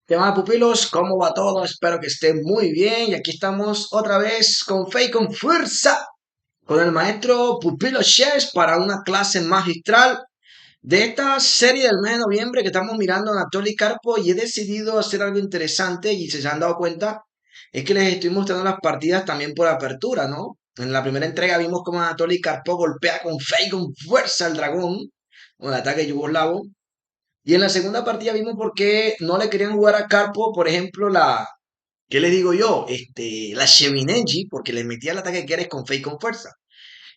¿Qué más, pupilos? ¿Cómo va todo? Espero que estén muy bien. Y aquí estamos otra vez con fe y con fuerza, con el maestro Pupilo Chess para una clase magistral de esta serie del mes de noviembre que estamos mirando a Anatoly Karpov. Y he decidido hacer algo interesante y si se han dado cuenta, es que les estoy mostrando las partidas también por apertura, ¿no? En la primera entrega vimos cómo Anatoly Karpov golpea con fe y con fuerza al dragón, con el ataque yugoslavo. Y en la segunda partida vimos por qué no le querían jugar a Carpo, por ejemplo, ¿qué les digo yo? La Sheminenji, porque le metía el ataque que eres con fe y con fuerza.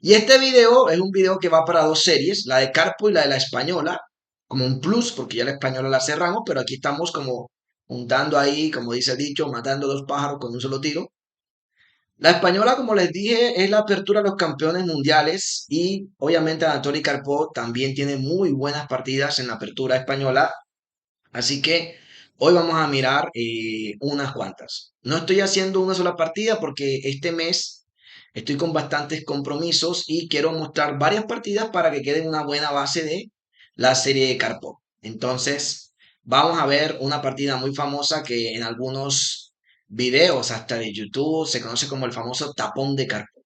Y este video es un video que va para dos series, la de Carpo y la de la española, como un plus, porque ya la española la cerramos, pero aquí estamos como juntando ahí, como dice el dicho, matando dos pájaros con un solo tiro. La española, como les dije, es la apertura de los campeones mundiales y obviamente Anatoly Karpov también tiene muy buenas partidas en la apertura española. Así que hoy vamos a mirar unas cuantas. No estoy haciendo una sola partida porque este mes estoy con bastantes compromisos y quiero mostrar varias partidas para que quede una buena base de la serie de Karpov. Entonces, vamos a ver una partida muy famosa que en algunos videos, hasta de YouTube, se conoce como el famoso tapón de Karpov.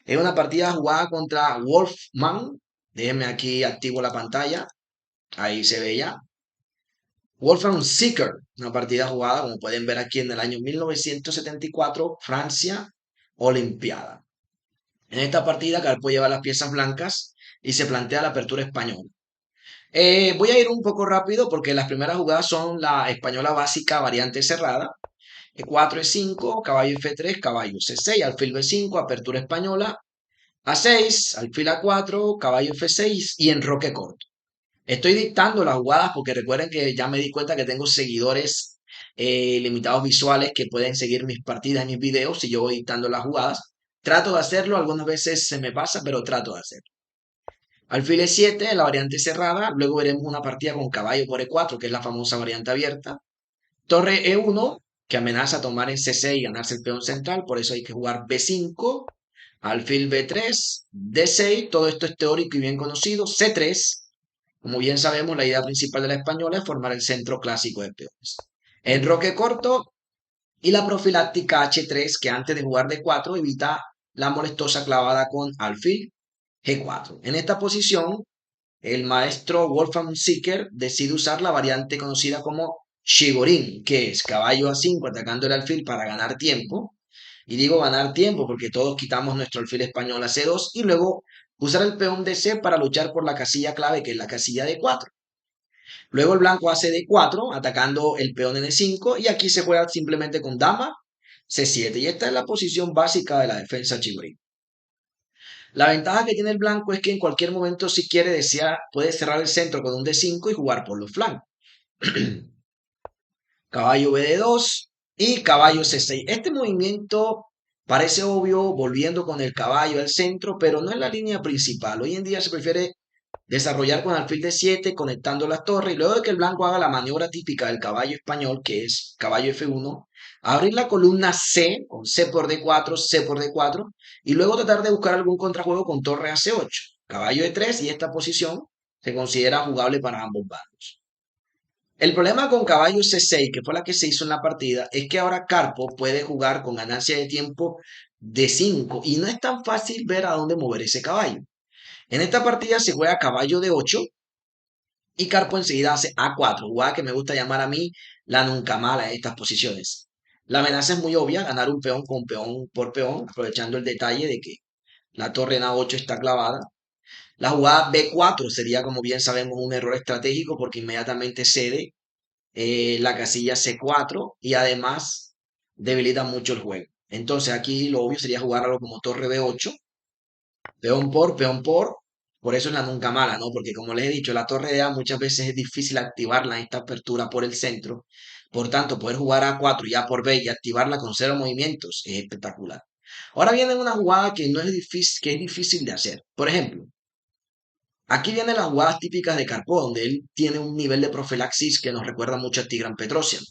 Es una partida jugada contra Wolfman. Déjenme aquí activo la pantalla. Ahí se ve ya. Wolfgang Seeker, una partida jugada, como pueden ver aquí en el año 1974, Francia, Olimpiada. En esta partida, Carpo lleva las piezas blancas y se plantea la apertura española. Voy a ir un poco rápido porque las primeras jugadas son la española básica, variante cerrada. E4, E5, caballo F3, caballo C6, alfil B5, apertura española. A6, alfil A4, caballo F6 y enroque corto. Estoy dictando las jugadas porque recuerden que ya me di cuenta que tengo seguidores limitados visuales que pueden seguir mis partidas y mis videos si yo voy dictando las jugadas. Trato de hacerlo, algunas veces se me pasa, pero trato de hacerlo. Alfil E7, la variante cerrada. Luego veremos una partida con caballo por E4, que es la famosa variante abierta. Torre E1, que amenaza tomar en C6 y ganarse el peón central, por eso hay que jugar B5. Alfil B3, D6, todo esto es teórico y bien conocido. C3. Como bien sabemos, la idea principal de la española es formar el centro clásico de peones. Enroque corto y la profiláctica H3, que antes de jugar D4 evita la molestosa clavada con alfil G4. En esta posición, el maestro Wolfgang Seeker decide usar la variante conocida como Shigorin, que es caballo A5 atacando el alfil para ganar tiempo. Y digo ganar tiempo porque todos quitamos nuestro alfil español a C2 y luego usar el peón de C para luchar por la casilla clave, que es la casilla D4. Luego el blanco hace D4, atacando el peón en E5, y aquí se juega simplemente con dama C7. Y esta es la posición básica de la defensa chigorín. La ventaja que tiene el blanco es que en cualquier momento, si quiere, desea, puede cerrar el centro con un D5 y jugar por los flancos. Caballo BD2 y caballo C6. Este movimiento parece obvio volviendo con el caballo al centro, pero no es la línea principal. Hoy en día se prefiere desarrollar con alfil de 7 conectando las torres y luego de que el blanco haga la maniobra típica del caballo español, que es caballo F1, abrir la columna C con C por D4, C por D4 y luego tratar de buscar algún contrajuego con torre a C8, caballo E3 y esta posición se considera jugable para ambos bandos. El problema con caballo C6, que fue la que se hizo en la partida, es que ahora Carpo puede jugar con ganancia de tiempo de 5 y no es tan fácil ver a dónde mover ese caballo. En esta partida se juega caballo de 8 y Carpo enseguida hace A4, jugada que me gusta llamar a mí la nunca mala en estas posiciones. La amenaza es muy obvia, ganar un peón con peón por peón, aprovechando el detalle de que la torre en A8 está clavada. La jugada B4 sería, como bien sabemos, un error estratégico porque inmediatamente cede la casilla C4 y además debilita mucho el juego. Entonces aquí lo obvio sería jugarlo como torre B8, peón por eso es la nunca mala, ¿no? Porque como les he dicho, la torre de A muchas veces es difícil activarla en esta apertura por el centro. Por tanto, poder jugar A4 y A por B y activarla con cero movimientos es espectacular. Ahora viene una jugada que no es difícil, que es difícil de hacer. Por ejemplo, aquí vienen las jugadas típicas de Carpo, donde él tiene un nivel de profilaxis que nos recuerda mucho a Tigran Petrosian.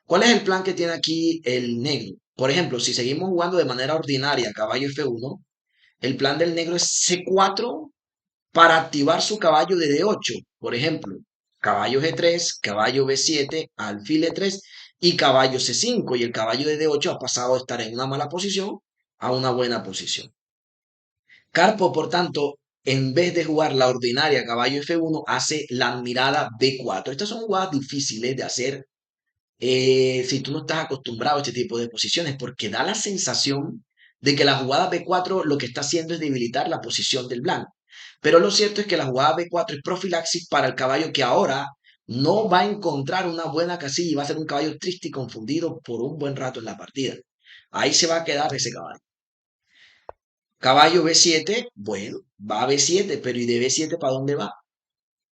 ¿Cuál es el plan que tiene aquí el negro? Por ejemplo, si seguimos jugando de manera ordinaria caballo F1, el plan del negro es C4 para activar su caballo de D8, por ejemplo. caballo G3, caballo B7, alfil E3 y caballo C5. Y el caballo de D8 ha pasado de estar en una mala posición a una buena posición. Carpo, por tanto, en vez de jugar la ordinaria caballo F1, hace la admirada B4. Estas son jugadas difíciles de hacer si tú no estás acostumbrado a este tipo de posiciones, porque da la sensación de que la jugada B4 lo que está haciendo es debilitar la posición del blanco. Pero lo cierto es que la jugada B4 es profilaxis para el caballo que ahora no va a encontrar una buena casilla y va a ser un caballo triste y confundido por un buen rato en la partida. Ahí se va a quedar ese caballo. Caballo B7, bueno, va a B7, pero ¿y de B7 para dónde va?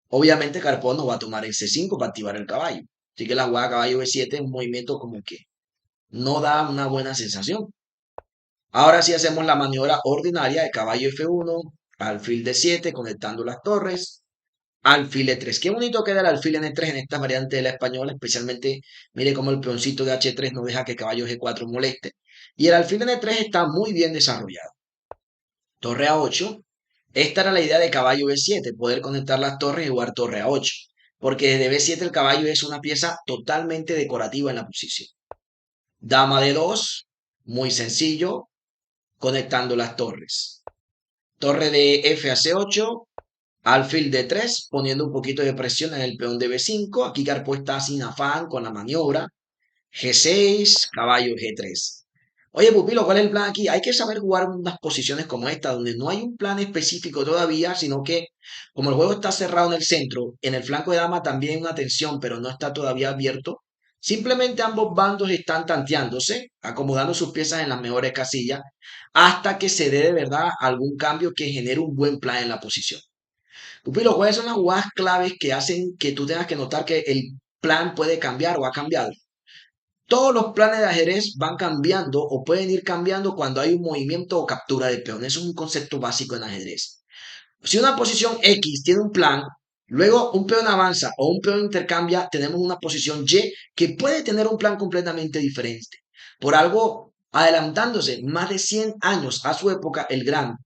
Obviamente Carpón no va a tomar el C5 para activar el caballo. Así que la jugada caballo B7 es un movimiento como que no da una buena sensación. Ahora sí hacemos la maniobra ordinaria de caballo F1, alfil D7, conectando las torres, alfil E3. Qué bonito queda el alfil en E3 en esta variante de la española, especialmente, mire cómo el peoncito de H3 no deja que caballo G4 moleste. Y el alfil en E3 está muy bien desarrollado. Torre A8. Esta era la idea de caballo B7, poder conectar las torres y jugar torre A8. Porque desde B7 el caballo es una pieza totalmente decorativa en la posición. Dama de 2, muy sencillo, conectando las torres. Torre de F a C8, alfil de 3, poniendo un poquito de presión en el peón de B5. Aquí Carpo está sin afán con la maniobra. G6, caballo G3. Oye, Pupilo, ¿cuál es el plan aquí? Hay que saber jugar unas posiciones como esta, donde no hay un plan específico todavía, sino que como el juego está cerrado en el centro, en el flanco de dama también hay una tensión, pero no está todavía abierto. Simplemente ambos bandos están tanteándose, acomodando sus piezas en las mejores casillas, hasta que se dé de verdad algún cambio que genere un buen plan en la posición. Pupilo, ¿cuáles son las jugadas claves que hacen que tú tengas que notar que el plan puede cambiar o ha cambiado? Todos los planes de ajedrez van cambiando o pueden ir cambiando cuando hay un movimiento o captura de peón. Eso es un concepto básico en ajedrez. Si una posición X tiene un plan, luego un peón avanza o un peón intercambia, tenemos una posición Y que puede tener un plan completamente diferente. Por algo, adelantándose más de 100 años a su época, el gran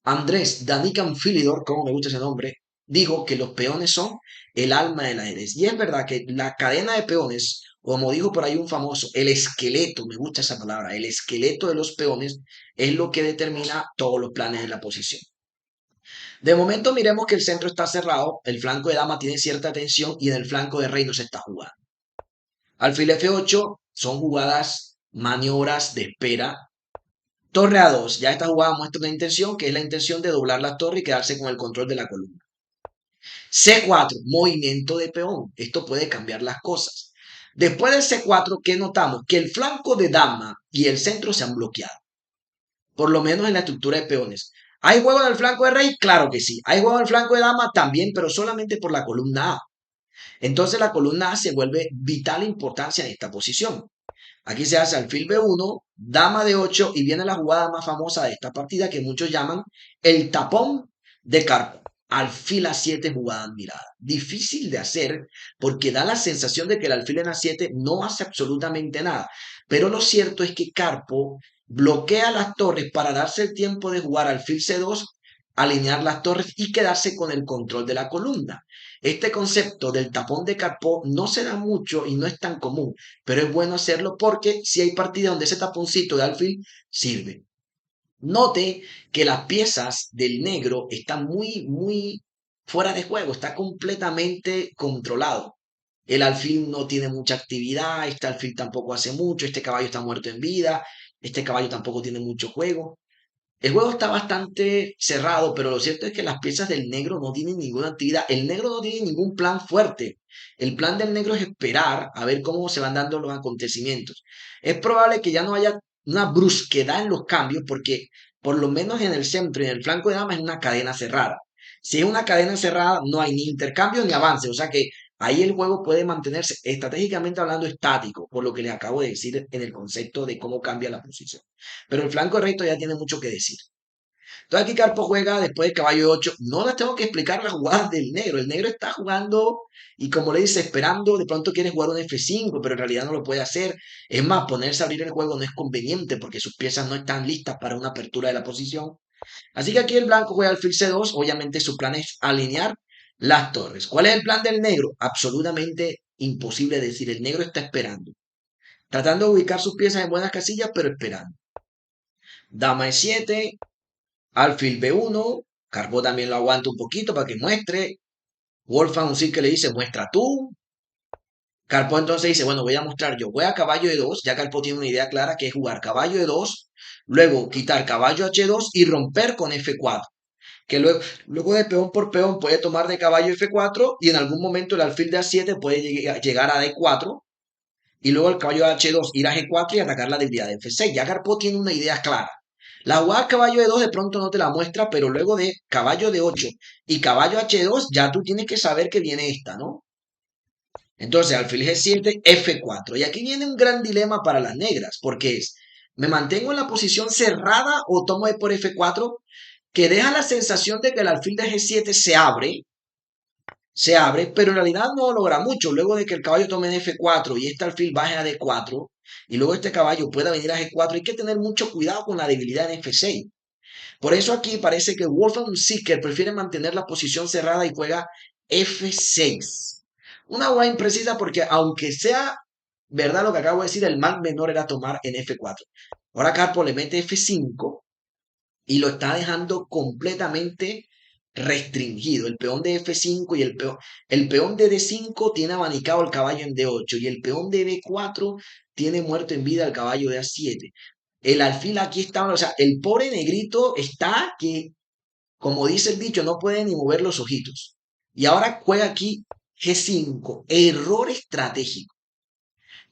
Andrés Danican Philidor, como me gusta ese nombre, dijo que los peones son el alma del ajedrez. Y es verdad que la cadena de peones, como dijo por ahí un famoso, el esqueleto, me gusta esa palabra, el esqueleto de los peones es lo que determina todos los planes de la posición. De momento miremos que el centro está cerrado, el flanco de dama tiene cierta tensión y en el flanco de rey no se está jugando. Alfil F8 son jugadas, maniobras de espera. Torre A2, ya esta jugada muestra una intención, que es la intención de doblar la torre y quedarse con el control de la columna. C4, movimiento de peón. Esto puede cambiar las cosas. Después del C4, ¿qué notamos? Que el flanco de dama y el centro se han bloqueado. Por lo menos en la estructura de peones. ¿Hay juego en el flanco de rey? Claro que sí. ¿Hay juego en el flanco de dama? También, pero solamente por la columna A. Entonces la columna A se vuelve vital importancia en esta posición. Aquí se hace alfil B1, dama de 8 y viene la jugada más famosa de esta partida que muchos llaman el tapón de Carpo. Alfil A7 jugada admirada. Difícil de hacer porque da la sensación de que el alfil en A7 no hace absolutamente nada. Pero lo cierto es que Carpo bloquea las torres para darse el tiempo de jugar alfil C2, alinear las torres y quedarse con el control de la columna. Este concepto del tapón de Carpo no se da mucho y no es tan común, pero es bueno hacerlo porque si hay partidas donde ese taponcito de alfil sirve. Note que las piezas del negro están muy fuera de juego, está completamente controlado. El alfil no tiene mucha actividad, este alfil tampoco hace mucho, este caballo está muerto en vida, este caballo tampoco tiene mucho juego. El juego está bastante cerrado, pero lo cierto es que las piezas del negro no tienen ninguna actividad. El negro no tiene ningún plan fuerte. El plan del negro es esperar a ver cómo se van dando los acontecimientos. Es probable que ya no haya una brusquedad en los cambios porque por lo menos en el centro y en el flanco de dama es una cadena cerrada. Si es una cadena cerrada no hay ni intercambio ni avance, o sea que ahí el juego puede mantenerse estratégicamente hablando estático, por lo que les acabo de decir en el concepto de cómo cambia la posición. Pero el flanco recto ya tiene mucho que decir. Entonces aquí Carpo juega después del caballo de 8. No les tengo que explicar las jugadas del negro. El negro está jugando y como le dice, esperando, de pronto quiere jugar un F5, pero en realidad no lo puede hacer. Es más, ponerse a abrir el juego no es conveniente porque sus piezas no están listas para una apertura de la posición. Así que aquí el blanco juega alfil C2. Obviamente su plan es alinear las torres. ¿Cuál es el plan del negro? Absolutamente imposible decir. El negro está esperando, tratando de ubicar sus piezas en buenas casillas, pero esperando. Dama E7, alfil B1, Carpo también lo aguanta un poquito para que muestre. Wolfgang sí que le dice, muestra tú. Carpo entonces dice, bueno, voy a mostrar yo. Voy a caballo E2, ya Carpo tiene una idea clara que es jugar caballo E2, luego quitar caballo H2 y romper con F4. Que luego de peón por peón puede tomar de caballo F4 y en algún momento el alfil de A7 puede llegar a D4 y luego el caballo de H2 ir a G4 y atacar la debilidad de F6. Ya Carpo tiene una idea clara. La jugada caballo E2 de pronto no te la muestra, pero luego de caballo D8 y caballo H2 ya tú tienes que saber que viene esta, ¿no? Entonces, alfil G7, F4. Y aquí viene un gran dilema para las negras, porque es, ¿me mantengo en la posición cerrada o tomo E por F4? Que deja la sensación de que el alfil de G7 se abre, pero en realidad no logra mucho. Luego de que el caballo tome en F4 y este alfil baje a D4, y luego este caballo pueda venir a G4, hay que tener mucho cuidado con la debilidad en F6. Por eso aquí parece que Wolfgang Seeker prefiere mantener la posición cerrada y juega F6. Una jugada imprecisa porque aunque sea verdad lo que acabo de decir, el mal menor era tomar en F4. Ahora Carpo le mete F5 y lo está dejando completamente restringido. El peón de F5 y el peón de D5 tiene abanicado el caballo en D8 y el peón de B4 tiene muerto en vida al caballo de A7. El alfil aquí está, o sea, el pobre negrito está que, como dice el dicho, no puede ni mover los ojitos. Y ahora juega aquí G5, error estratégico.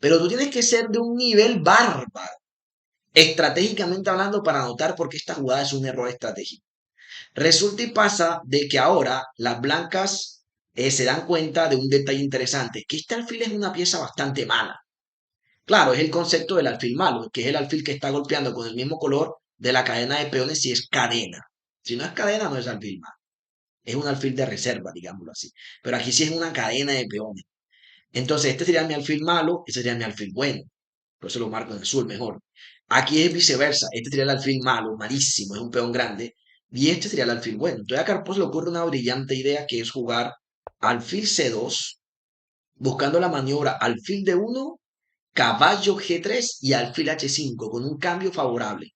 Pero tú tienes que ser de un nivel bárbaro, estratégicamente hablando, para notar por qué esta jugada es un error estratégico. Resulta y pasa de que ahora las blancas se dan cuenta de un detalle interesante, que este alfil es una pieza bastante mala. Claro, es el concepto del alfil malo, que es el alfil que está golpeando con el mismo color de la cadena de peones si es cadena. Si no es cadena, no es alfil malo. Es un alfil de reserva, digámoslo así. Pero aquí sí es una cadena de peones. Entonces, este sería mi alfil malo, este sería mi alfil bueno. Por eso lo marco en azul mejor. Aquí es viceversa. Este sería el alfil malo, malísimo, es un peón grande. Y este sería el alfil bueno. Entonces a Carpos le ocurre una brillante idea que es jugar alfil C2, buscando la maniobra alfil D1, caballo G3 y alfil H5, con un cambio favorable.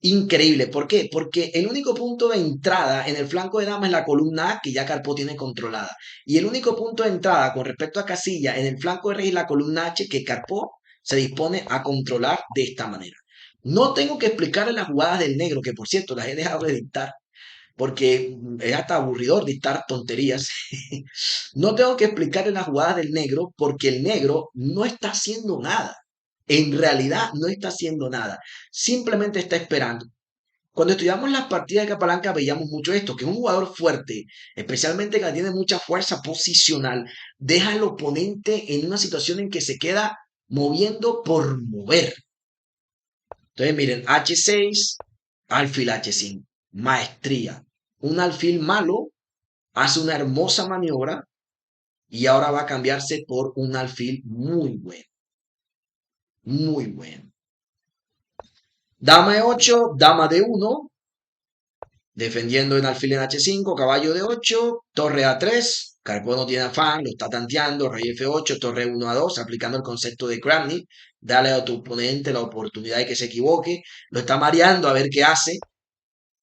Increíble, ¿por qué? Porque el único punto de entrada en el flanco de dama es la columna A que ya Carpo tiene controlada. Y el único punto de entrada con respecto a casilla en el flanco de rey es la columna H que Carpo se dispone a controlar de esta manera. No tengo que explicarle las jugadas del negro, que por cierto las he dejado de dictar, porque es hasta aburridor dictar tonterías. No tengo que explicarle las jugadas del negro porque el negro no está haciendo nada. En realidad no está haciendo nada. Simplemente está esperando. Cuando estudiamos las partidas de Capalanca veíamos mucho esto, que un jugador fuerte, especialmente que tiene mucha fuerza posicional, deja al oponente en una situación en que se queda moviendo por mover. Entonces miren, H6, alfil H5, maestría. Un alfil malo hace una hermosa maniobra y ahora va a cambiarse por un alfil muy bueno, muy bueno. Dama E8, dama D1, defendiendo en alfil en H5, caballo D8, torre A3, Carpo no tiene afán, lo está tanteando, rey F8, torre 1 a 2, aplicando el concepto de Kramnik, dale a tu oponente la oportunidad de que se equivoque, lo está mareando a ver qué hace,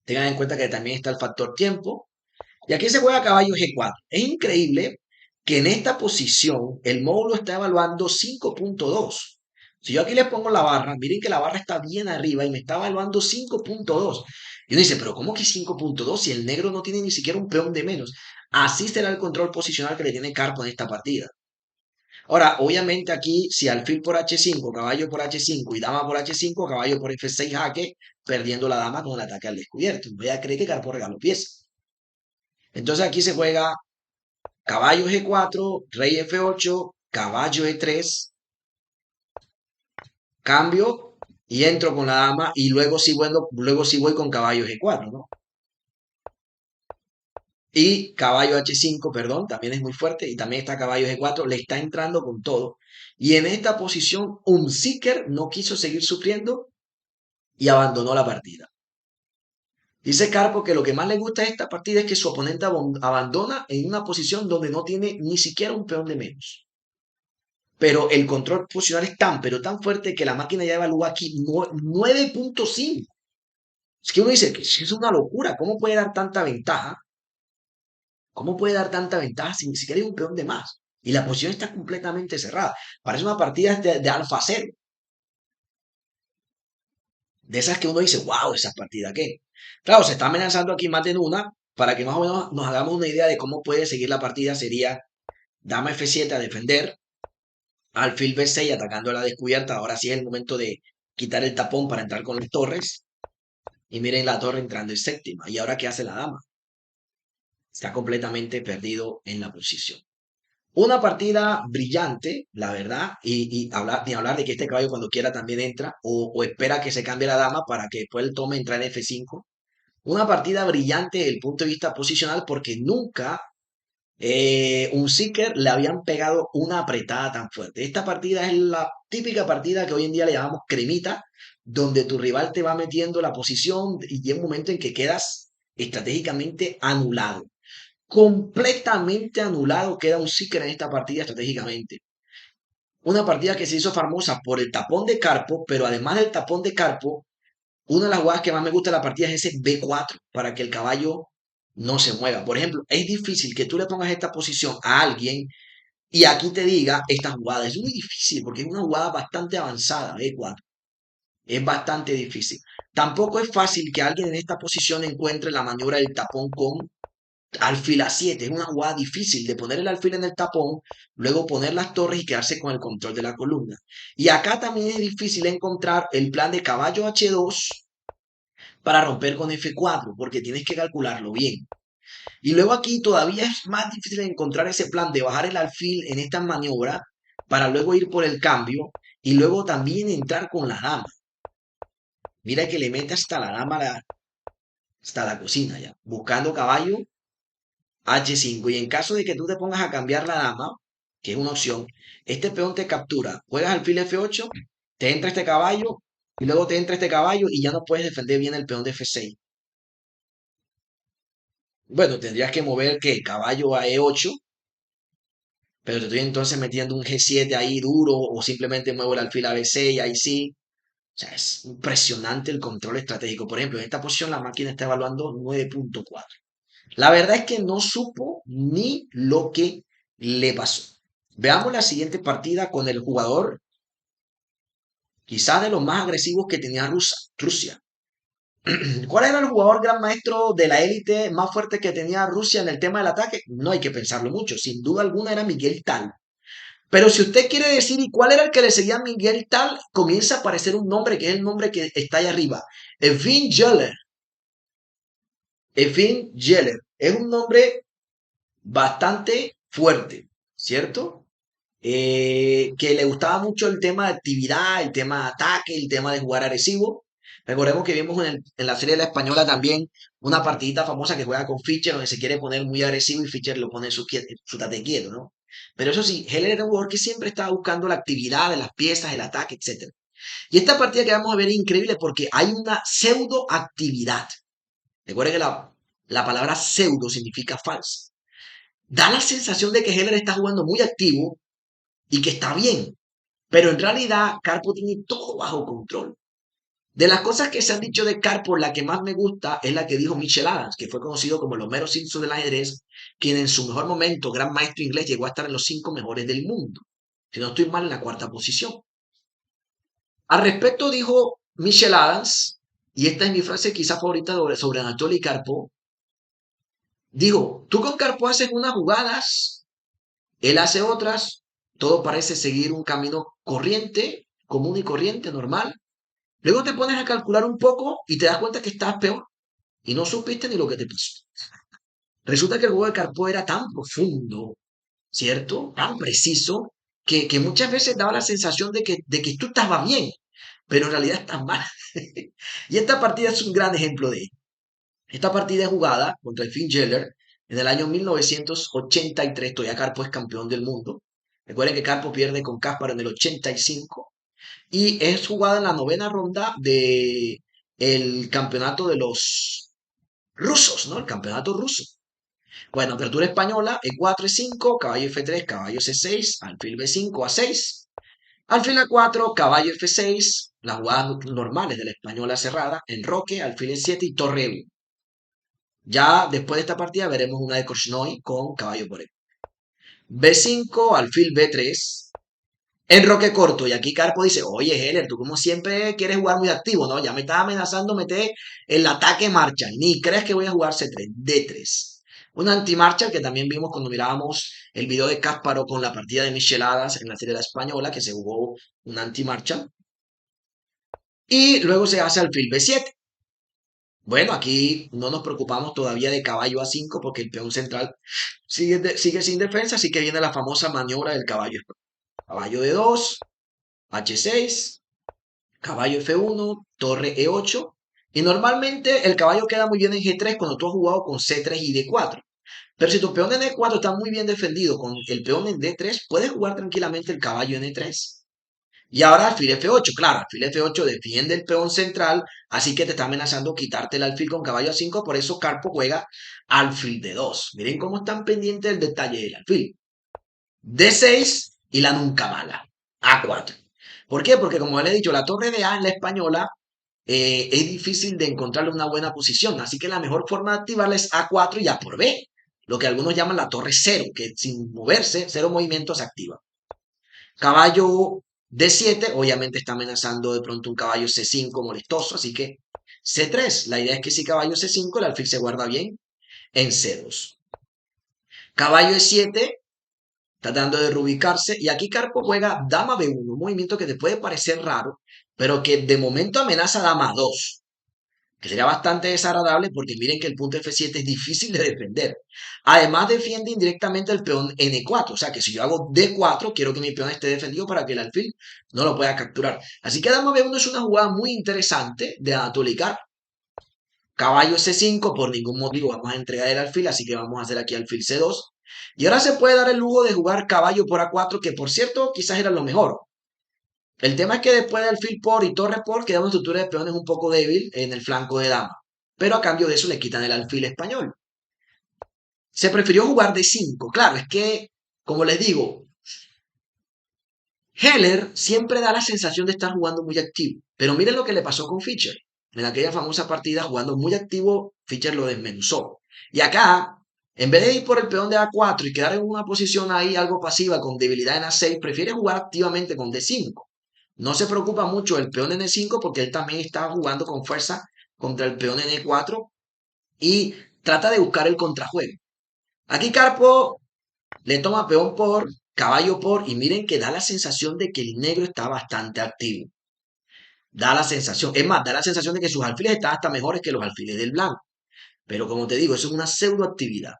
tengan en cuenta que también está el factor tiempo, y aquí se juega caballo G4. Es increíble que en esta posición el módulo está evaluando 5.2. Si yo aquí les pongo la barra, miren que la barra está bien arriba y me está evaluando 5.2. Y uno dice, pero ¿cómo que 5.2 si el negro no tiene ni siquiera un peón de menos? Así será el control posicional que le tiene Carpo en esta partida. Ahora, obviamente aquí, si alfil por H5, caballo por H5 y dama por H5, caballo por F6 jaque, perdiendo la dama con el ataque al descubierto. Voy a creer que Carpo regaló pieza. Entonces aquí se juega caballo G4, rey F8, caballo E3, cambio y entro con la dama y luego sí voy con caballo G4, ¿no? Y caballo H5, perdón, también es muy fuerte y también está caballo G4, le está entrando con todo. Y en esta posición, Seeker no quiso seguir sufriendo y abandonó la partida. Dice Carpo que lo que más le gusta de esta partida es que su oponente abandona en una posición donde no tiene ni siquiera un peón de menos. Pero el control posicional es tan, pero tan fuerte que la máquina ya evalúa aquí 9.5. Es que uno dice que es una locura. ¿Cómo puede dar tanta ventaja? ¿Cómo puede dar tanta ventaja si ni siquiera hay un peón de más? Y la posición está completamente cerrada. Parece una partida de alfa cero. De esas que uno dice, wow, esas partidas qué. Claro, se está amenazando aquí más de una. Para que más o menos nos hagamos una idea de cómo puede seguir la partida, sería dama F7 a defender, alfil B6 atacando a la descubierta. Ahora sí es el momento de quitar el tapón para entrar con las torres. Y miren la torre entrando en séptima. ¿Y ahora qué hace la dama? Está completamente perdido en la posición. Una partida brillante, la verdad, y hablar, ni hablar de que este caballo cuando quiera también entra, o espera que se cambie la dama para que después él tome entrar en F5. Una partida brillante desde el punto de vista posicional porque nunca un Seeker le habían pegado una apretada tan fuerte. Esta partida es la típica partida que hoy en día le llamamos cremita, donde tu rival te va metiendo la posición y llega un momento en que quedas estratégicamente anulado. Completamente anulado queda un Seeker en esta partida estratégicamente. Una partida que se hizo famosa por el tapón de Carpo, pero además del tapón de Carpo, una de las jugadas que más me gusta de la partida es ese B4, para que el caballo no se mueva. Por ejemplo, es difícil que tú le pongas esta posición a alguien y aquí te diga esta jugada. Es muy difícil porque es una jugada bastante avanzada, B4. Es bastante difícil. Tampoco es fácil que alguien en esta posición encuentre la maniobra del tapón con alfil A7. Es una jugada difícil de poner el alfil en el tapón, luego poner las torres y quedarse con el control de la columna. Y acá también es difícil encontrar el plan de caballo H2 para romper con F4, porque tienes que calcularlo bien. Y luego aquí todavía es más difícil encontrar ese plan de bajar el alfil en esta maniobra para luego ir por el cambio y luego también entrar con la dama. Mira que le mete hasta la dama, hasta la cocina ya, buscando caballo H5. Y en caso de que tú te pongas a cambiar la dama, que es una opción, este peón te captura, juegas alfil F8, te entra este caballo y luego te entra este caballo y ya no puedes defender bien el peón de F6. Bueno, tendrías que mover que caballo a E8, pero te estoy entonces metiendo un G7 ahí duro o simplemente muevo el alfil a B6, ahí sí. O sea, es impresionante el control estratégico. Por ejemplo, en esta posición la máquina está evaluando 9.4. La verdad es que no supo ni lo que le pasó. Veamos la siguiente partida con el jugador, quizás de los más agresivos que tenía Rusia. ¿Cuál era el jugador gran maestro de la élite más fuerte que tenía Rusia en el tema del ataque? No hay que pensarlo mucho. Sin duda alguna era Miguel Tal. Pero si usted quiere decir, ¿y cuál era el que le seguía a Miguel Tal? Comienza a aparecer un nombre que es el nombre que está ahí arriba. Evin Geller. Evin Geller. Es un nombre bastante fuerte, ¿cierto? Que le gustaba mucho el tema de actividad, el tema de ataque, el tema de jugar agresivo. Recordemos que vimos en la serie de la española también una partidita famosa que juega con Fischer, donde se quiere poner muy agresivo y Fischer lo pone su tate quieto, ¿no? Pero eso sí, Heller era un jugador que siempre estaba buscando la actividad de las piezas, el ataque, etc. Y esta partida que vamos a ver es increíble porque hay una pseudo actividad. Recuerden que la palabra pseudo significa falsa. Da la sensación de que Heller está jugando muy activo y que está bien, pero en realidad Carpo tiene todo bajo control. De las cosas que se han dicho de Carpo, la que más me gusta es la que dijo Mitchell Adams, que fue conocido como el Homero Simpson del ajedrez, quien en su mejor momento, gran maestro inglés, llegó a estar en los 5 mejores del mundo. Si no estoy mal, en la cuarta posición. Al respecto dijo Mitchell Adams, y esta es mi frase quizá favorita sobre Anatoly Carpo, dijo, tú con Carpo haces unas jugadas, él hace otras, todo parece seguir un camino corriente, común y corriente, normal. Luego te pones a calcular un poco y te das cuenta que estás peor y no supiste ni lo que te pasó. Resulta que el juego de Carpo era tan profundo, ¿cierto? Tan preciso, que muchas veces daba la sensación de que tú estabas bien, pero en realidad estás mal. Y esta partida es un gran ejemplo de ello. Esta partida es jugada contra el Finn Geller en el año 1983. Todavía Carpo es campeón del mundo. Recuerden que Carpo pierde con Caspar en el 85 y es jugada en la novena ronda de el campeonato de los rusos, ¿no? El campeonato ruso. Bueno, apertura española, E4, E5, caballo F3, caballo C6, alfil B5, A6, alfil A4, caballo F6, las jugadas normales de la española cerrada, enroque, alfil E7 y torre E1. Ya después de esta partida veremos una de Korchnoi con caballo por E. B5, alfil B3, enroque corto. Y aquí Carpo dice, oye, Heller, tú como siempre quieres jugar muy activo, ¿no? Ya me estás amenazando meter el ataque marcha. Ni crees que voy a jugar C3, D3. Una anti-marcha que también vimos cuando mirábamos el video de Cásparo con la partida de Micheladas en la serie española, que se jugó una anti-marcha. Y luego se hace alfil B7. Bueno, aquí no nos preocupamos todavía de caballo A5 porque el peón central sigue sin defensa, así que viene la famosa maniobra del caballo. Caballo D2, H6, caballo F1, torre E8. Y normalmente el caballo queda muy bien en G3 cuando tú has jugado con C3 y D4. Pero si tu peón en E4 está muy bien defendido con el peón en D3, puedes jugar tranquilamente el caballo en E3. Y ahora alfil F8, claro, alfil F8 defiende el peón central, así que te está amenazando quitarte el alfil con caballo A5, por eso Carpo juega alfil D2. Miren cómo están pendientes del detalle del alfil. D6 y la nunca mala, A4. ¿Por qué? Porque como le he dicho, la torre de A en la española es difícil de encontrarle una buena posición, así que la mejor forma de activarla es A4 y A por B, lo que algunos llaman la torre cero, que sin moverse, cero movimientos se activa. Caballo D7, obviamente está amenazando de pronto un caballo C5 molestoso, así que C3. La idea es que si caballo C5, el alfil se guarda bien en C2. Caballo E7, tratando de reubicarse, y aquí Carpo juega dama B1, un movimiento que te puede parecer raro, pero que de momento amenaza dama 2, que sería bastante desagradable porque miren que el punto F7 es difícil de defender. Además defiende indirectamente el peón N4, o sea que si yo hago D4, quiero que mi peón esté defendido para que el alfil no lo pueda capturar. Así que dama B1 es una jugada muy interesante de Anatoly Karp. Caballo C5, por ningún motivo vamos a entregar el alfil, así que vamos a hacer aquí alfil C2. Y ahora se puede dar el lujo de jugar caballo por A4, que por cierto quizás era lo mejor. El tema es que después de alfil por y torre por queda una estructura de peones un poco débil en el flanco de dama. Pero a cambio de eso le quitan el alfil español. Se prefirió jugar de 5. Claro, es que, como les digo, Heller siempre da la sensación de estar jugando muy activo. Pero miren lo que le pasó con Fischer. En aquella famosa partida, jugando muy activo, Fischer lo desmenuzó. Y acá, en vez de ir por el peón de A4 y quedar en una posición ahí algo pasiva con debilidad en A6, prefiere jugar activamente con D5. No se preocupa mucho el peón en E5 porque él también está jugando con fuerza contra el peón en E4 y trata de buscar el contrajuego. Aquí Carpo le toma peón por, caballo por, y miren que da la sensación de que el negro está bastante activo. Da la sensación, es más, da la sensación de que sus alfiles están hasta mejores que los alfiles del blanco. Pero como te digo, eso es una pseudoactividad.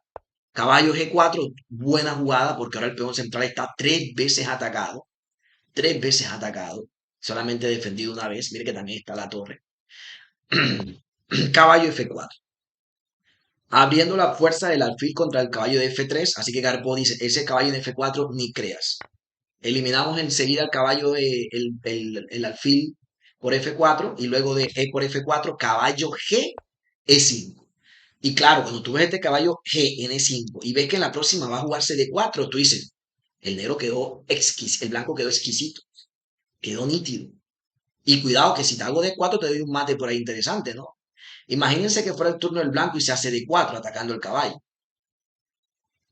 Caballo G4, buena jugada, porque ahora el peón central está 3 veces atacado. 3 veces atacado. Solamente defendido una vez. Mire que también está la torre. Caballo F4. Abriendo la fuerza del alfil contra el caballo de F3. Así que Garpo dice, ese caballo en F4 ni creas. Eliminamos enseguida el caballo de el alfil por F4 y luego de E por F4, caballo G, E5. Y claro, cuando tú ves este caballo G en E5 y ves que en la próxima va a jugarse D4, tú dices, el negro quedó exquisito, el blanco quedó exquisito, quedó nítido. Y cuidado que si te hago D4 te doy un mate por ahí interesante, ¿no? Imagínense que fuera el turno del blanco y se hace D4 atacando el caballo.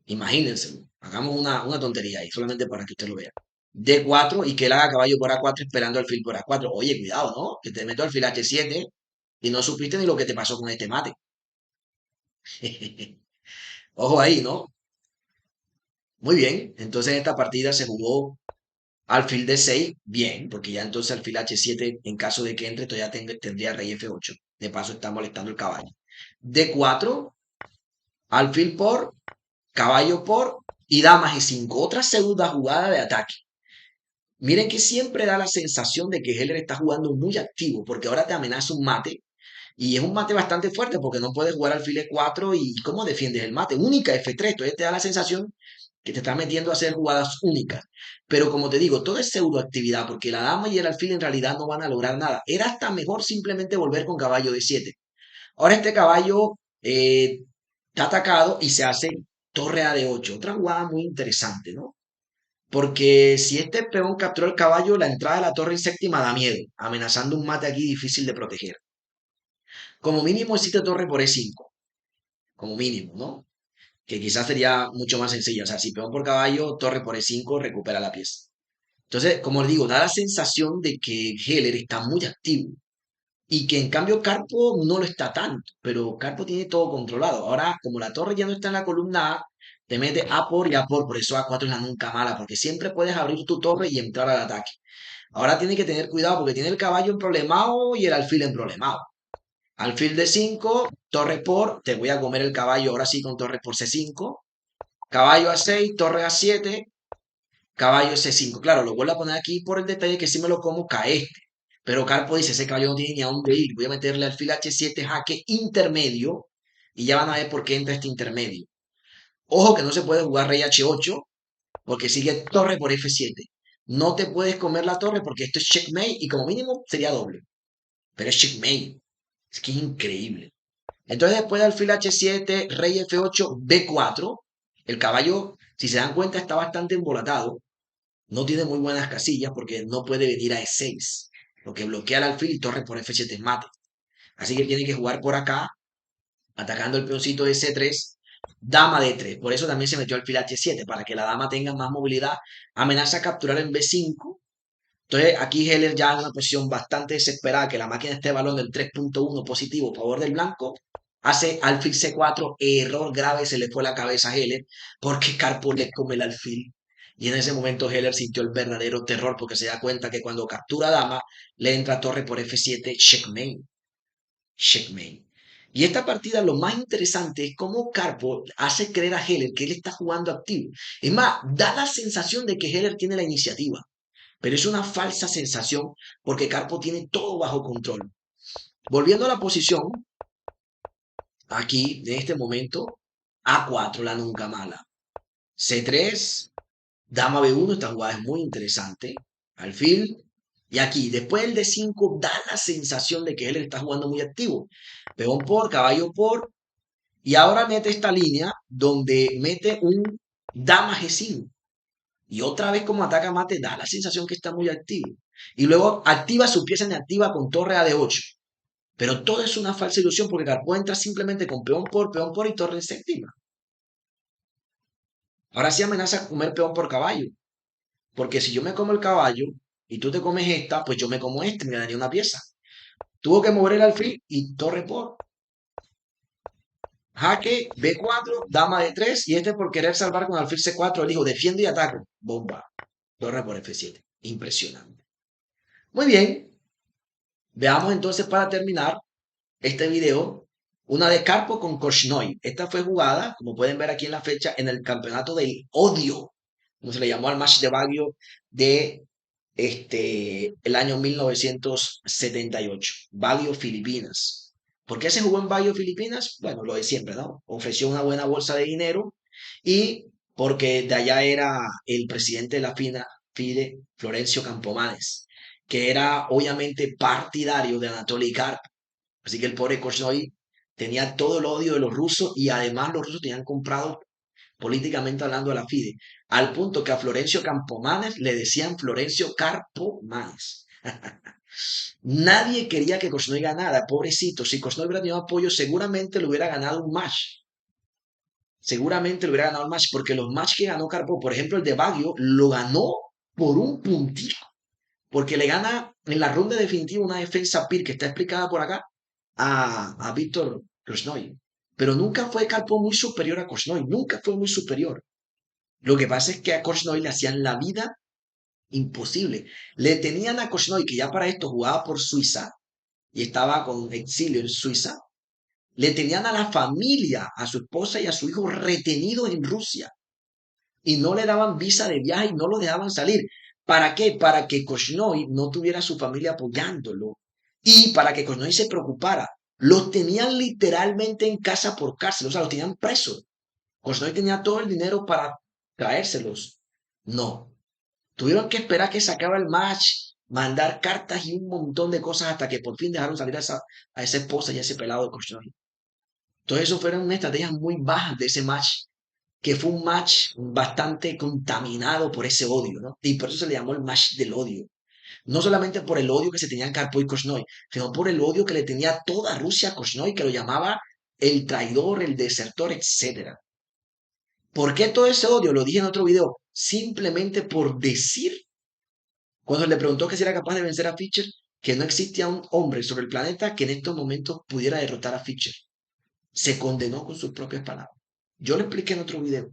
Imagínense, hagamos una tontería ahí, solamente para que usted lo vea. D4 y que él haga caballo por A4 esperando alfil por A4. Oye, cuidado, ¿no? Que te meto alfil H7 y no supiste ni lo que te pasó con este mate. Ojo ahí, ¿no? Muy bien, entonces esta partida se jugó alfil D6, bien, porque ya entonces alfil H7, en caso de que entre, todavía tendría rey F8. De paso está molestando el caballo. D4, alfil por, caballo por y dama G5. Otra segunda jugada de ataque. Miren que siempre da la sensación de que Heller está jugando muy activo, porque ahora te amenaza un mate, y es un mate bastante fuerte, porque no puedes jugar alfil E4 y ¿cómo defiendes el mate? Única F3, entonces te da la sensación que te está metiendo a hacer jugadas únicas. Pero como te digo, todo es pseudoactividad, porque la dama y el alfil en realidad no van a lograr nada. Era hasta mejor simplemente volver con caballo D7. Ahora este caballo está atacado y se hace torre A de 8. Otra jugada muy interesante, ¿no? Porque si este peón captura el caballo, la entrada de la torre en séptima da miedo, amenazando un mate aquí difícil de proteger. Como mínimo existe torre por E5, como mínimo, ¿no? Que quizás sería mucho más sencilla. O sea, si peón por caballo, torre por E5, recupera la pieza. Entonces, como les digo, da la sensación de que Heller está muy activo y que en cambio Carpo no lo está tanto, pero Carpo tiene todo controlado. Ahora, como la torre ya no está en la columna A, te mete A por y A por eso A4 es la nunca mala, porque siempre puedes abrir tu torre y entrar al ataque. Ahora tiene que tener cuidado porque tiene el caballo en problemado y el alfil en problemado. Alfil de 5, torre por, te voy a comer el caballo ahora sí con torre por C5, caballo A6, torre A7, caballo C5. Claro, lo vuelvo a poner aquí por el detalle que si me lo como cae este. Pero Carpo dice, ese caballo no tiene ni a dónde ir. Voy a meterle alfil H7, jaque intermedio. Y ya van a ver por qué entra este intermedio. Ojo que no se puede jugar rey H8 porque sigue torre por F7. No te puedes comer la torre porque esto es checkmate y como mínimo sería doble. Pero es checkmate. Es que es increíble. Entonces después de alfil H7, rey F8, B4. El caballo, si se dan cuenta, está bastante embolatado. No tiene muy buenas casillas porque no puede venir a E6, lo que bloquea el alfil y torre por F7 es mate. Así que tiene que jugar por acá, atacando el peoncito de C3, dama D3. Por eso también se metió alfil H7, para que la dama tenga más movilidad. Amenaza a capturar en B5. Entonces aquí Heller ya en una posición bastante desesperada, que la máquina esté balón del 3.1 positivo a favor del blanco. Hace alfil C4, error grave, se le fue la cabeza a Heller, porque Carpo le come el alfil. Y en ese momento Heller sintió el verdadero terror porque se da cuenta que cuando captura dama, le entra torre por F7, checkmate. Checkmate. Y esta partida lo más interesante es cómo Carpo hace creer a Heller que él está jugando activo. Es más, da la sensación de que Heller tiene la iniciativa. Pero es una falsa sensación porque Carpo tiene todo bajo control. Volviendo a la posición, aquí, en este momento, A4, la nunca mala. C3, dama B1, esta jugada es muy interesante. Alfil. Y aquí, después del D5, da la sensación de que él está jugando muy activo. Peón por, caballo por. Y ahora mete esta línea donde mete un dama G5. Y otra vez como ataca mate, da la sensación que está muy activo. Y luego activa su pieza inactiva con torre A de 8. Pero todo es una falsa ilusión porque Carpo entra simplemente con peón por y torre en séptima. Ahora sí amenaza a comer peón por caballo. Porque si yo me como el caballo y tú te comes esta, pues yo me como este, me ganaría una pieza. Tuvo que mover el alfil y torre por. Jaque B4, dama de 3 y este por querer salvar con alfil C4, él dijo defiendo y ataco. Bomba. Torre por F7. Impresionante. Muy bien. Veamos entonces para terminar este video una de Carpo con Korchnoi. Esta fue jugada, como pueden ver aquí en la fecha, en el campeonato del odio, como se le llamó al match de Baguio de el año 1978, Baguio, Filipinas. ¿Por qué se jugó en Baguio, Filipinas? Bueno, lo de siempre, ¿no? Ofreció una buena bolsa de dinero y porque de allá era el presidente de la FIDE, Florencio Campomanes, que era obviamente partidario de Anatoly Karp. Así que el pobre Korchnoi tenía todo el odio de los rusos y además los rusos tenían comprado políticamente hablando a la FIDE, al punto que a Florencio Campomanes le decían Florencio Carpomanes. Nadie quería que Korchnoi ganara, pobrecito. Si Korchnoi hubiera tenido apoyo, seguramente le hubiera ganado un match. Seguramente le hubiera ganado el match, porque los matches que ganó Karpov, por ejemplo, el de Baguio, lo ganó por un puntito. Porque le gana en la ronda definitiva una defensa PIR que está explicada por acá a Víctor Korchnoi. Pero nunca fue Karpov muy superior a Korchnoi, nunca fue muy superior. Lo que pasa es que a Korchnoi le hacían la vida imposible. Le tenían a Korchnoi, que ya para esto jugaba por Suiza y estaba con exilio en Suiza, le tenían a la familia, a su esposa y a su hijo retenidos en Rusia y no le daban visa de viaje y no lo dejaban salir. ¿Para qué? Para que Korchnoi no tuviera a su familia apoyándolo y para que Korchnoi se preocupara. Los tenían literalmente en casa por cárcel, o sea, los tenían presos. Korchnoi tenía todo el dinero para traérselos. No. Tuvieron que esperar que se acaba el match, mandar cartas y un montón de cosas hasta que por fin dejaron salir a esa esposa y a ese pelado de Korchnoi. Entonces eso fueron unas estrategias muy bajas de ese match, que fue un match bastante contaminado por ese odio, ¿no? Y por eso se le llamó el match del odio. No solamente por el odio que se tenían Karpov y Korchnoi, sino por el odio que le tenía toda Rusia a Korchnoi, que lo llamaba el traidor, el desertor, etcétera. ¿Por qué todo ese odio? Lo dije en otro video. Simplemente por decir, cuando le preguntó que si era capaz de vencer a Fischer, que no existía un hombre sobre el planeta que en estos momentos pudiera derrotar a Fischer. Se condenó con sus propias palabras. Yo lo expliqué en otro video.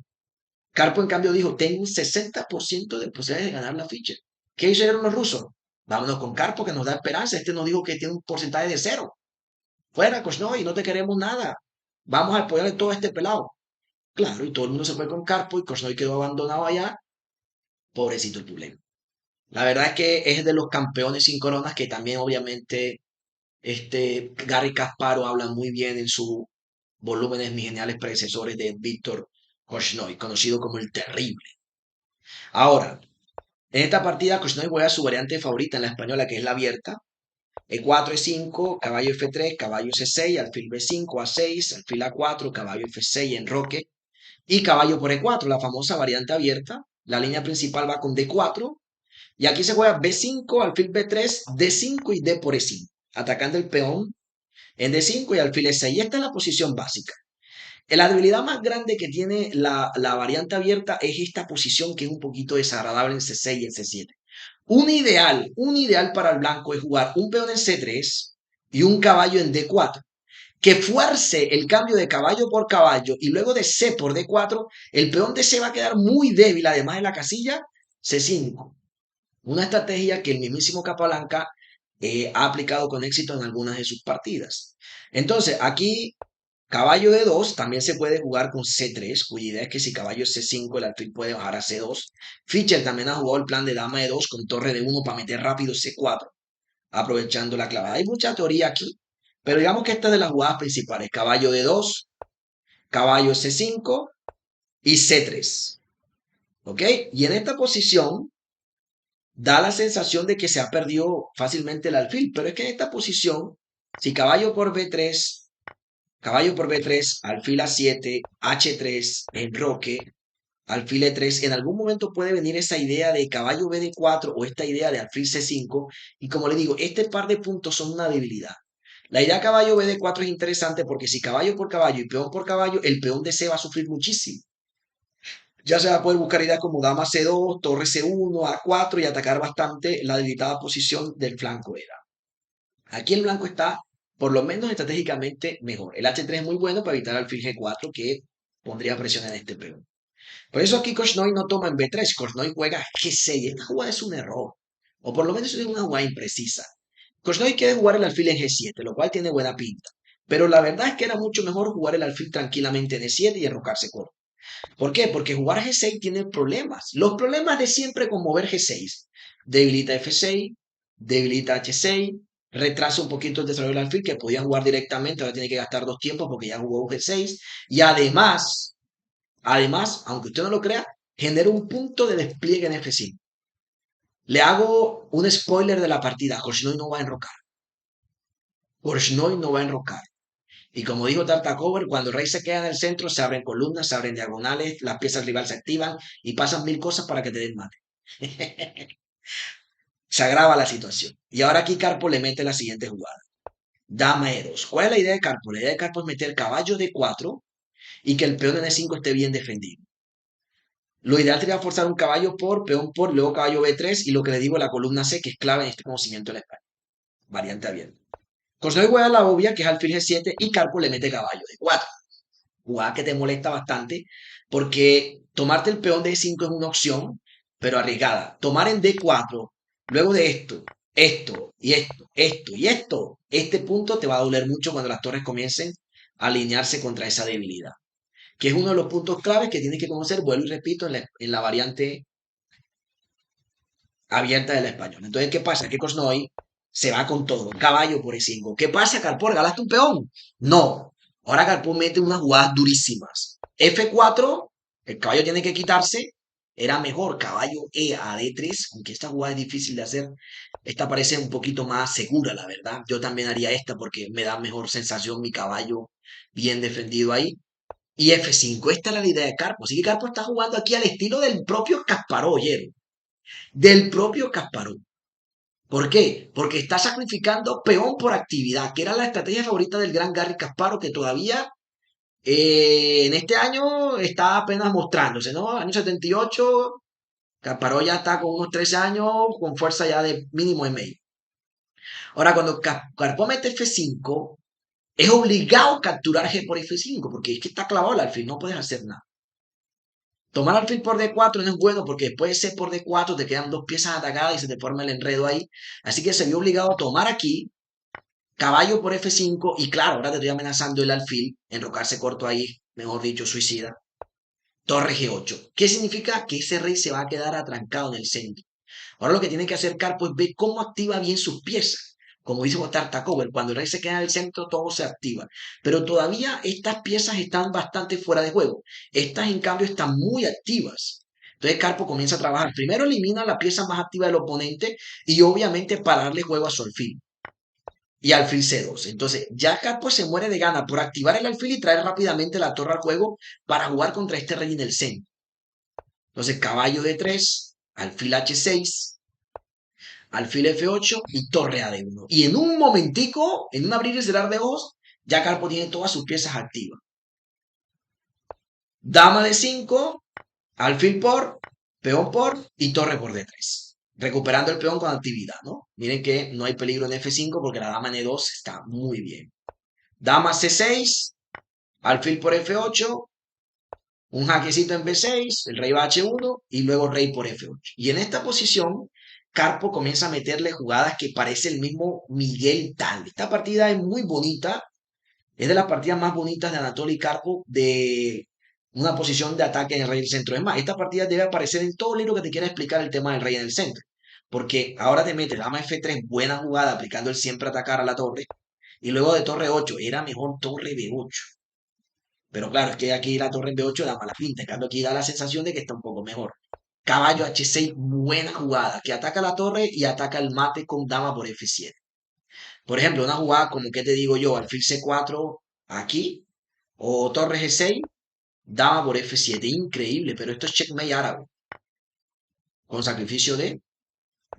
Karpov, en cambio, dijo, tengo un 60% de posibilidades de ganar la Fischer. ¿Qué hicieron los rusos? Vámonos con Karpov, que nos da esperanza. Este nos dijo que tiene un porcentaje de cero. Fuera, Korchnoi, no te queremos nada. Vamos a apoyarle todo a este pelado. Claro, y todo el mundo se fue con Karpov y Korchnoi quedó abandonado allá. Pobrecito el problema. La verdad es que es de los campeones sin coronas que también obviamente Gary Kasparov habla muy bien en sus volúmenes mis geniales predecesores de Víctor Korchnoi, conocido como el Terrible. Ahora, en esta partida Korchnoi juega su variante favorita en la española, que es la abierta. E4, E5, caballo F3, caballo C6, alfil B5, A6, alfil A4, caballo F6, enroque y caballo por E4, la famosa variante abierta. La línea principal va con D4 y aquí se juega B5, alfil B3, D5 y D por E5, atacando el peón en D5 y alfil E6. Y esta es la posición básica. La debilidad más grande que tiene la variante abierta es esta posición que es un poquito desagradable en C6 y en C7. Un ideal para el blanco es jugar un peón en C3 y un caballo en D4, que fuerce el cambio de caballo por caballo y luego de C por D4, el peón de C va a quedar muy débil, además de la casilla C5. Una estrategia que el mismísimo Capablanca ha aplicado con éxito en algunas de sus partidas. Entonces, aquí caballo D2 también se puede jugar con C3, cuya idea es que si caballo es C5, el alfil puede bajar a C2. Fischer también ha jugado el plan de dama D2 con torre D1 para meter rápido C4, aprovechando la clavada. Hay mucha teoría aquí, pero digamos que esta es de las jugadas principales. Caballo D2, caballo C5 y C3. ¿Ok? Y en esta posición da la sensación de que se ha perdido fácilmente el alfil, pero es que en esta posición, si caballo por B3, alfil A7, H3, enroque, alfil E3, en algún momento puede venir esa idea de caballo BD4 o esta idea de alfil C5, y como le digo, este par de puntos son una debilidad. La idea caballo BD4 es interesante porque si caballo por caballo y peón por caballo, el peón de C va a sufrir muchísimo. Ya se va a poder buscar ideas como dama C2, torre C1, A4 y atacar bastante la debilitada posición del flanco era. Aquí el blanco está, por lo menos estratégicamente, mejor. El H3 es muy bueno para evitar alfil G4 que pondría presión en este peón. Por eso aquí Korchnoi no toma en B3, Korchnoi juega G6. Esta jugada es un error, o por lo menos es una jugada imprecisa. Korchnoi quiere jugar el alfil en G7, lo cual tiene buena pinta. Pero la verdad es que era mucho mejor jugar el alfil tranquilamente en E7 y enrocarse corto. ¿Por qué? Porque jugar G6 tiene problemas. Los problemas de siempre con mover G6. Debilita F6, debilita H6, retrasa un poquito el desarrollo del alfil que podía jugar directamente, ahora tiene que gastar dos tiempos porque ya jugó G6. Y además, aunque usted no lo crea, genera un punto de despliegue en F5. Le hago un spoiler de la partida. Korchnoi no va a enrocar. Korchnoi no va a enrocar. Y como dijo Tartakover, cuando el rey se queda en el centro, se abren columnas, se abren diagonales, las piezas rival se activan y pasan mil cosas para que te den mate. Se agrava la situación. Y ahora aquí Carpo le mete la siguiente jugada. Dama E2. ¿Cuál es la idea de Carpo? La idea de Carpo es meter caballo D4 y que el peón en E5 esté bien defendido. Lo ideal sería forzar un caballo por, peón por, luego caballo B3 y lo que le digo la columna C, que es clave en este conocimiento de la España. Variante abierta. Korchnoi juega la obvia, que es alfil G7, y Carpo le mete caballo D4. Jugada que te molesta bastante, porque tomarte el peón de E5 es una opción, pero arriesgada. Tomar en D4, luego de esto y esto, este punto te va a doler mucho cuando las torres comiencen a alinearse contra esa debilidad, que es uno de los puntos claves que tienes que conocer, vuelvo y repito, en la variante abierta del español. Entonces, ¿qué pasa? Que Korchnoi se va con todo, caballo por E5. ¿Qué pasa, Karpov? ¿Regalaste un peón? No. Ahora Karpov mete unas jugadas durísimas. F4, el caballo tiene que quitarse, Era mejor caballo E a D3, aunque esta jugada es difícil de hacer. Esta parece un poquito más segura, la verdad. Yo también haría esta porque me da mejor sensación mi caballo bien defendido ahí. Y F5, esta era la idea de Carpo. Así que Carpo está jugando aquí al estilo del propio Kasparov, oyeron. Del propio Kasparov. ¿Por qué? Porque está sacrificando peón por actividad, que era la estrategia favorita del gran Garry Kasparov, que todavía en este año está apenas mostrándose, ¿no? Año 78, Kasparov ya está con unos 13 años, con fuerza ya de mínimo en medio. Ahora, cuando Kasparov mete F5, es obligado a capturar G por F5, porque es que está clavado el alfil, no puedes hacer nada. Tomar alfil por D4 no es bueno porque después de C por D4 te quedan dos piezas atacadas y se te forma el enredo ahí. Así que se vio obligado a tomar aquí, caballo por F5 y claro, ahora te estoy amenazando el alfil, enrocarse corto ahí, mejor dicho, suicida. Torre G8. ¿Qué significa? Que ese rey se va a quedar atrancado en el centro. Ahora lo que tiene que hacer Carpo es ver cómo activa bien sus piezas. Como dice Tartakover, cuando el rey se queda en el centro, todo se activa. Pero todavía estas piezas están bastante fuera de juego. Estas, en cambio, están muy activas. Entonces Carpo comienza a trabajar. Primero elimina la pieza más activa del oponente y obviamente para darle juego a su alfil. Y alfil C2. Entonces ya Carpo se muere de gana por activar el alfil y traer rápidamente la torre al juego para jugar contra este rey en el centro. Entonces caballo D3, alfil H6, alfil F8 y torre a D1. Y en un momentico, en un abrir y cerrar de ojos, ya Carpo tiene todas sus piezas activas. Dama de 5, alfil por, peón por y torre por D3. Recuperando el peón con actividad, ¿no? Miren que no hay peligro en F5 porque la dama en E2 está muy bien. Dama C6, alfil por F8, un jaquecito en B6, el rey va a H1 y luego rey por F8. Y en esta posición, Carpo comienza a meterle jugadas que parece el mismo Miguel Tal. Esta partida es muy bonita, es de las partidas más bonitas de Anatoly Karpov de una posición de ataque en el rey del centro. Es más, esta partida debe aparecer en todo el libro que te quiera explicar el tema del rey en el centro. Porque ahora te mete dama F3, buena jugada, aplicando el siempre atacar a la torre. Y luego de torre 8, era mejor torre B8. Pero claro, es que aquí la torre B8 da mala pinta. En cambio, aquí da la sensación de que está un poco mejor. Caballo H6, buena jugada, que ataca la torre y ataca el mate con dama por F7. Por ejemplo, una jugada como, ¿qué te digo yo? Alfil C4 aquí, o torre G6, dama por F7. Increíble, pero esto es checkmate árabe, con sacrificio de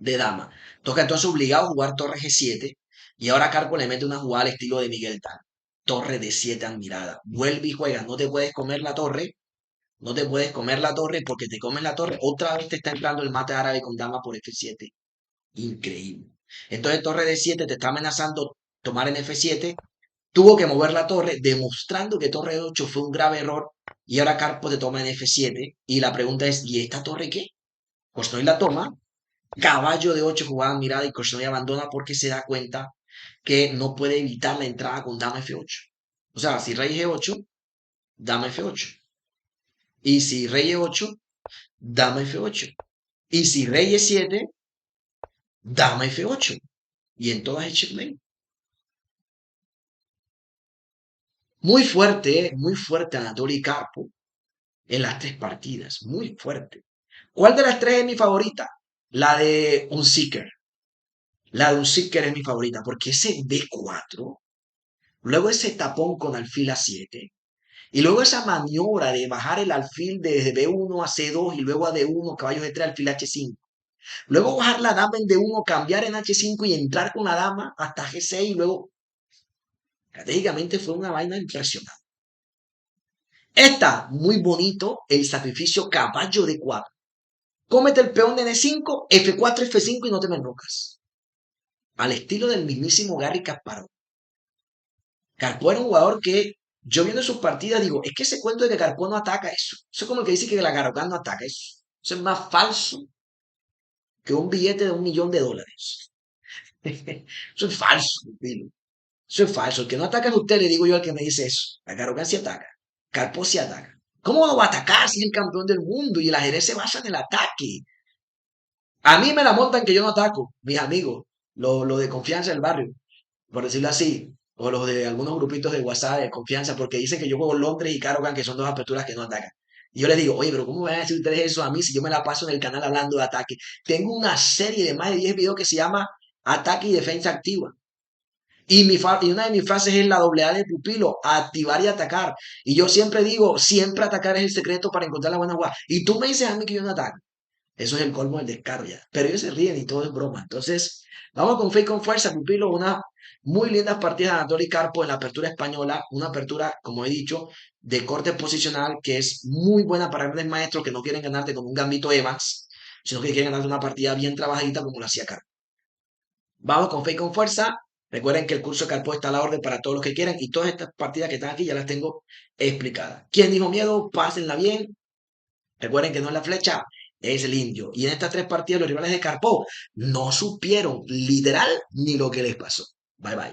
dama. Toca entonces obligado a jugar torre G7, y ahora Carpo le mete una jugada al estilo de Miguel Tan. Torre D7 admirada. Vuelve y juega, no te puedes comer la torre, no te puedes comer la torre porque te comes la torre. Otra vez te está entrando el mate árabe con dama por F7. Increíble. Entonces torre D7 te está amenazando tomar en F7. Tuvo que mover la torre, demostrando que torre D8 fue un grave error. Y ahora Carpo te toma en F7. Y la pregunta es, ¿y esta torre qué? Korchnoi la toma. Caballo de 8 jugada mirada y Korchnoi abandona porque se da cuenta que no puede evitar la entrada con dama F8. O sea, si rey G8, dama F8. Y si rey E8, dama F8. Y si rey E7, dama F8. Y en todas es checkmate. Muy fuerte Anatoly Karpov en las tres partidas. Muy fuerte. ¿Cuál de las tres es mi favorita? La de un Seeker. La de un Seeker es mi favorita porque ese B4, luego ese tapón con alfil A7, y luego esa maniobra de bajar el alfil desde B1 a C2 y luego a D1, caballo de 3, alfil H5. Luego bajar la dama en D1, cambiar en H5 y entrar con la dama hasta G6 y luego, estratégicamente fue una vaina impresionante. Esta, muy bonito, el sacrificio caballo de 4. Cómete el peón de N5, F4, F5 y no te me enrocas. Al estilo del mismísimo Garry Kasparov. Karpov era un jugador que yo viendo sus partidas digo, es que ese cuento de que Karpov no ataca eso. Eso es como el que dice que la Caro-Kann no ataca eso. Eso es más falso que un billete de $1.000.000. Eso es falso, Pilo. Eso es falso. El que no ataca es usted, le digo yo al que me dice eso. La Caro-Kann sí ataca. Karpov sí ataca. ¿Cómo no va a atacar si es el campeón del mundo y el ajedrez se basa en el ataque? A mí me la montan que yo no ataco, mis amigos, lo de confianza del barrio, por decirlo así, o los de algunos grupitos de WhatsApp de confianza, porque dicen que yo juego Londres y Caro-Kann, que son dos aperturas que no atacan. Y yo les digo, oye, pero ¿cómo van a decir ustedes eso a mí si yo me la paso en el canal hablando de ataque? Tengo una serie de más de 10 videos que se llama Ataque y Defensa Activa. Y una de mis frases es la doble A de pupilo, activar y atacar. Y yo siempre digo, siempre atacar es el secreto para encontrar la buena jugada. Y tú me dices a mí que yo no ataco. Eso es el colmo del descaro ya. Pero ellos se ríen y todo es broma. Entonces, vamos con fe y con fuerza, pupilo. Una muy lindas partidas de Anatoly Karpov en la apertura española. Una apertura, como he dicho, de corte posicional que es muy buena para grandes maestros que no quieren ganarte como un Gambito Evans, sino que quieren ganarte una partida bien trabajadita como lo hacía Karpov. Vamos con fe y con fuerza. Recuerden que el curso de Carpo está a la orden para todos los que quieran y todas estas partidas que están aquí ya las tengo explicadas. ¿Quién dijo miedo? Pásenla bien. Recuerden que no es la flecha, es el indio. Y en estas tres partidas los rivales de Carpo no supieron literal ni lo que les pasó. Bye bye.